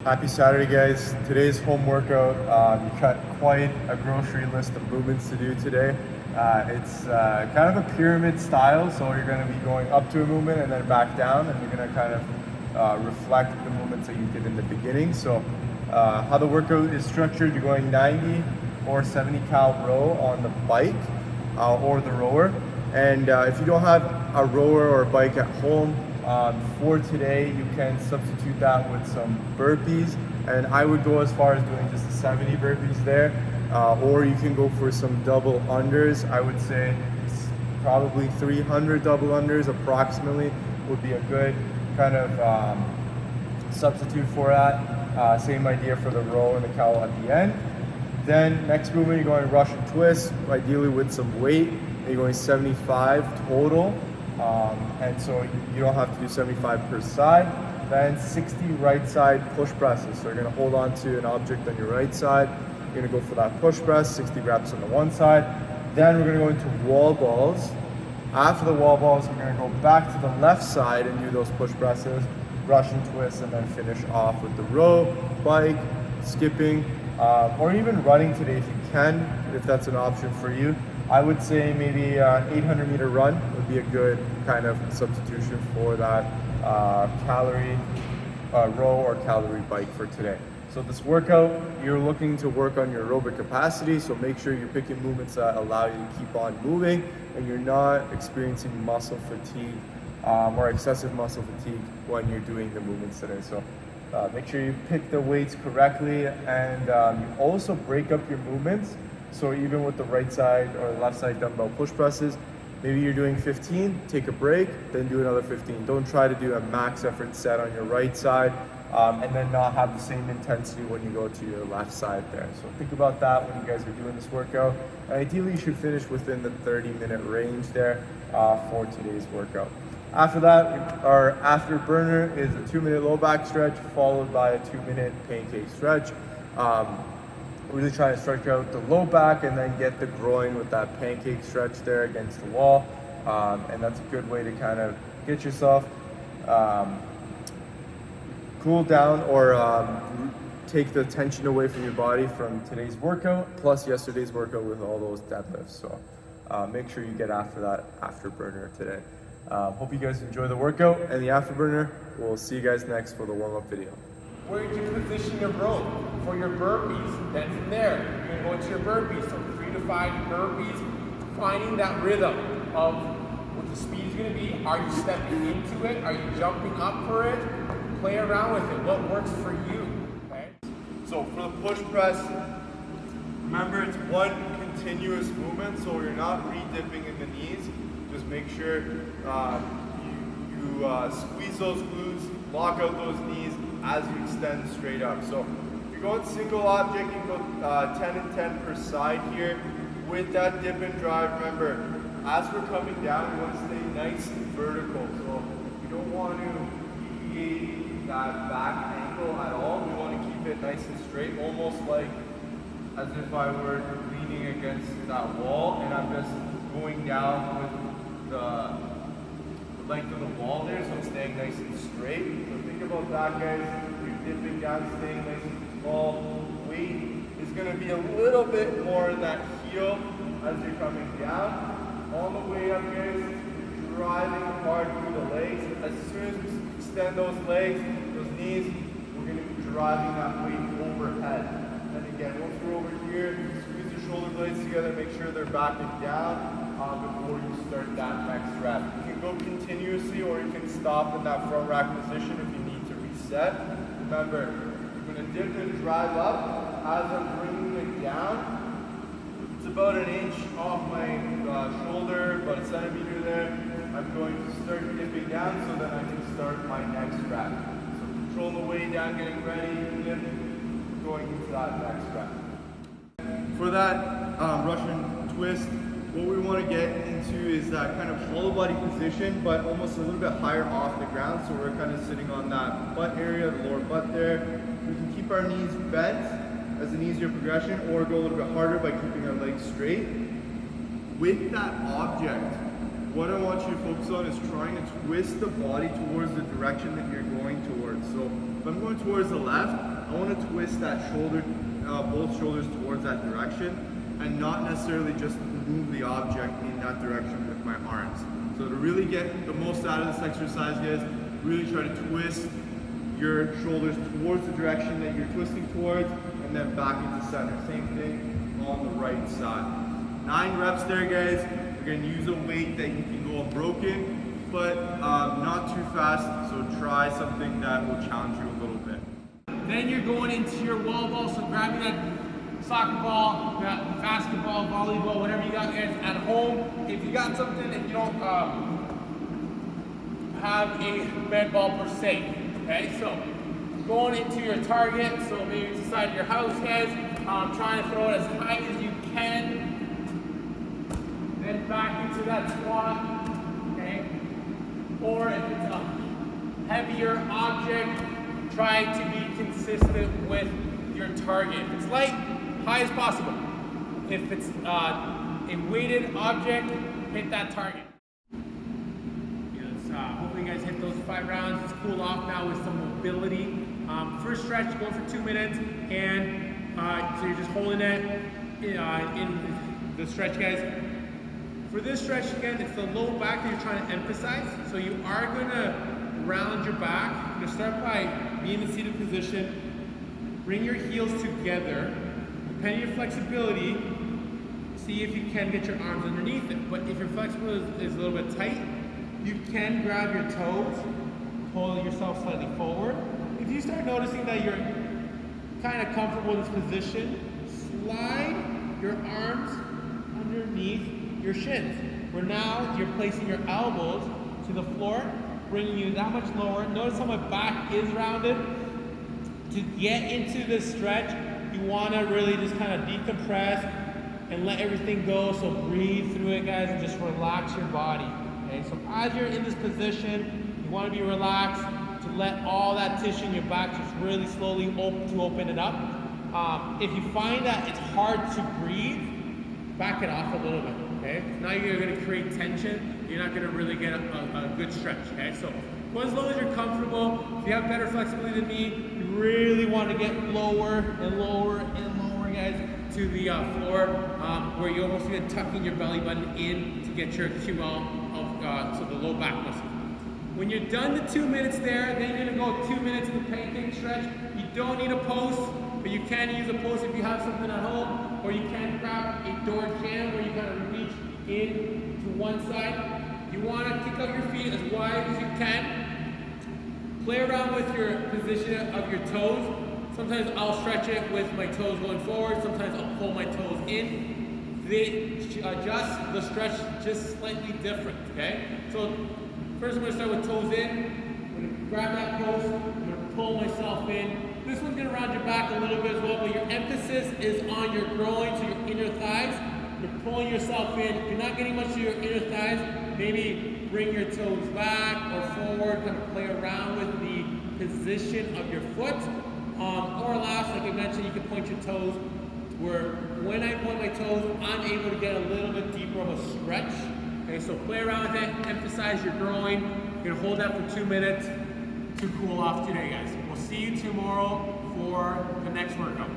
Happy Saturday, guys. Today's home workout. You got quite a grocery list of movements to do today. It's kind of a pyramid style, so you're going to be going up to a movement and then back down, and you're going to kind of reflect the movements that you did in the beginning. So how the workout is structured, you're going 90 or 70 cal row on the bike or the rower. And if you don't have a rower or a bike at home, for today, you can substitute that with some burpees, and I would go as far as doing just the 70 burpees there, or you can go for some double unders. I would say probably 300 double unders approximately would be a good kind of substitute for that. Same idea for the row and the cowl at the end. Then next movement, you're going Russian twist, ideally with some weight. You're going 75 total. And so you don't have to do 75 per side. Then 60 right side push presses. So you're going to hold on to an object on your right side. You're going to go for that push press, 60 reps on the one side. Then we're going to go into wall balls. After the wall balls, we're going to go back to the left side and do those push presses, Russian twists, and then finish off with the row, bike, skipping, or even running today if you can, if that's an option for you. I would say maybe an 800-meter run would be a good kind of substitution for that calorie row or calorie bike for today. So this workout, you're looking to work on your aerobic capacity, so make sure you're picking movements that allow you to keep on moving and you're not experiencing muscle fatigue or excessive muscle fatigue when you're doing the movements today. So make sure you pick the weights correctly, and you also break up your movements. So even with the right side or left side dumbbell push presses, maybe you're doing 15, take a break, then do another 15. Don't try to do a max effort set on your right side and then not have the same intensity when you go to your left side there. So think about that when you guys are doing this workout. Ideally, you should finish within the 30-minute range there for today's workout. After that, our afterburner is a 2-minute low back stretch followed by a 2-minute pancake stretch. Really trying to stretch out the low back and then get the groin with that pancake stretch there against the wall. And that's a good way to kind of get yourself cool down or take the tension away from your body from today's workout, plus yesterday's workout with all those deadlifts. So make sure you get after that afterburner today. Hope you guys enjoy the workout and the afterburner. We'll see you guys next for the warm-up video. Where do you position your rope for your burpees? Then from there, you're going to go into your burpees. So 3 to 5 burpees, finding that rhythm of what the speed is going to be. Are you stepping into it? Are you jumping up for it? Play around with it. What works for you? Okay? So for the push press, remember it's one continuous movement, so you're not re-dipping in the knees. Just make sure you squeeze those glutes, lock out those knees as you extend straight up. So if you're going single object, you can go 10 and 10 per side here. With that dip and drive, remember, as we're coming down, we want to stay nice and vertical. So we don't want to deviate that back angle at all. We want to keep it nice and straight, almost like as if I were leaning against that wall and I'm just going down with the length of the wall there, so I'm staying nice and straight. So think about that, guys. You're dipping down, staying nice and tall. Weight is going to be a little bit more in that heel as you're coming down. On the way up, guys, you're driving hard through the legs. As soon as we extend those legs, those knees, we're going to be driving that weight overhead. And again, once we're over here, squeeze your shoulder blades together, make sure they're backing down before you start that next rep. You can go continuously or you can stop in that front rack position if you need to reset. Remember, you're going to dip and drive up. As I'm bringing it down, it's about an inch off my shoulder, about a centimeter there. I'm going to start dipping down so that I can start my next rep. So control the way down, getting ready, dip, going into that next rep. For that Russian twist, what we want to get into is that kind of hollow body position, but almost a little bit higher off the ground. So we're kind of sitting on that butt area, the lower butt there. We can keep our knees bent as an easier progression, or go a little bit harder by keeping our legs straight. With that object, what I want you to focus on is trying to twist the body towards the direction that you're going towards. So if I'm going towards the left, I want to twist that shoulder, both shoulders towards that direction, and not necessarily just move the object in that direction with my arms. So to really get the most out of this exercise, guys, really try to twist your shoulders towards the direction that you're twisting towards, and then back into center. Same thing on the right side. 9 reps there, guys. You're going to use a weight that you can go unbroken, but not too fast, so try something that will challenge you a little bit. Then you're going into your wall ball, so grabbing that soccer ball, that basketball, volleyball, whatever you got guys at home. If you got something, if you don't have a med ball per se, okay? So going into your target, so maybe it's the side of your house, guys. Trying to throw it as high as you can. Then back into that squat, okay? Or if it's a heavier object, try to be consistent with your target. If it's light, high as possible. If it's a weighted object, hit that target. Hopefully you guys hit those 5 rounds. Let's cool off now with some mobility. First stretch, going for 2 minutes, and so you're just holding it in the stretch, guys. For this stretch, again, it's the low back that you're trying to emphasize. So you are gonna round your back. You're gonna start by being in the seated position. Bring your heels together. Depending on your flexibility, see if you can get your arms underneath it. But if your flexibility is a little bit tight, you can grab your toes, pull yourself slightly forward. If you start noticing that you're kind of comfortable in this position, slide your arms underneath your shins. Where now you're placing your elbows to the floor, bringing you that much lower. Notice how my back is rounded. To get into this stretch, you want to really just kind of decompress and let everything go. So breathe through it, guys, and just relax your body. Okay, so as you're in this position, you want to be relaxed, to let all that tissue in your back just really slowly open it up. If you find that it's hard to breathe, back it off a little bit. Okay, now you're going to create tension. You're not going to really get a good stretch. Okay, so go as low as you're comfortable. If you have better flexibility than me, you really want to get lower and lower and lower, guys, to the floor, where you almost need to tuck in your belly button in to get your QL of so the low back muscle. When you're done the 2 minutes there, then you're going to go 2 minutes in the pancake stretch. You don't need a post, but you can use a post if you have something at home, or you can grab a door jam where you kind of reach in to one side. You want to kick out your feet as wide as you can. Play around with your position of your toes. Sometimes I'll stretch it with my toes going forward. Sometimes I'll pull my toes in. They adjust the stretch just slightly different, okay? So first I'm going to start with toes in. I'm going to grab that post. I'm going to pull myself in. This one's going to round your back a little bit as well, but your emphasis is on your groin, so your inner thighs. You're pulling yourself in. If you're not getting much of your inner thighs, maybe bring your toes back or forward, kind of play around with the position of your foot. Or last, like I mentioned, you can point your toes where when I point my toes, I'm able to get a little bit deeper of a stretch. Okay, so play around with it, emphasize your groin. You're gonna hold that for 2 minutes to cool off today, guys. We'll see you tomorrow for the next workout.